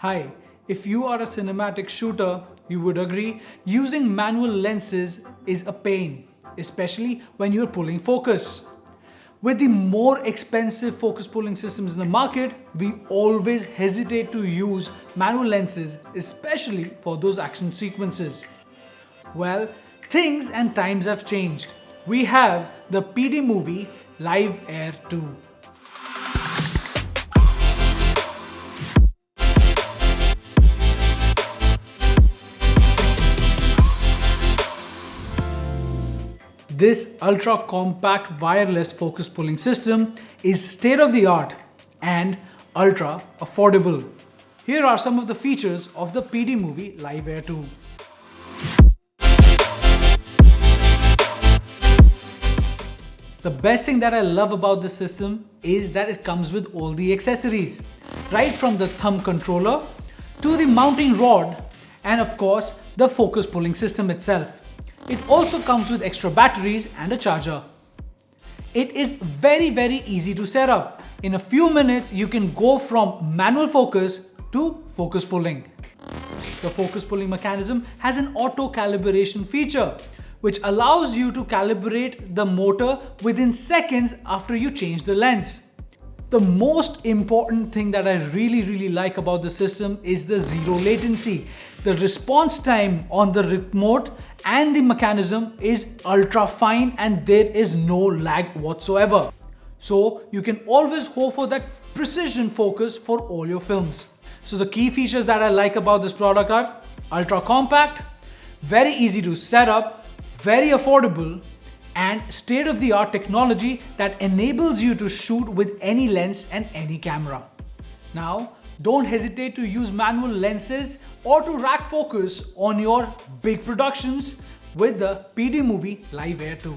Hi, if you are a cinematic shooter, you would agree using manual lenses is a pain, especially when you're pulling focus. With the more expensive focus pulling systems in the market, we always hesitate to use manual lenses, especially for those action sequences. Well, things and times have changed. We have the PDMOVIE Live Air 2. This ultra-compact wireless focus pulling system is state-of-the-art and ultra-affordable. Here are some of the features of the PDMOVIE Live Air 2. The best thing that I love about this system is that it comes with all the accessories, right from the thumb controller to the mounting rod and of course the focus pulling system itself. It also comes with extra batteries and a charger. It is very easy to set up. In a few minutes, you can go from manual focus to focus pulling. The focus pulling mechanism has an auto calibration feature, which allows you to calibrate the motor within seconds after you change the lens. The most important thing that I really like about the system is the zero latency. The response time on the remote and the mechanism is ultra fine and there is no lag whatsoever. So you can always hope for that precision focus for all your films. So the key features that I like about this product are ultra compact, very easy to set up, very affordable, and state-of-the-art technology that enables you to shoot with any lens and any camera. Now, don't hesitate to use manual lenses or to rack focus on your big productions with the PDMOVIE Live Air 2.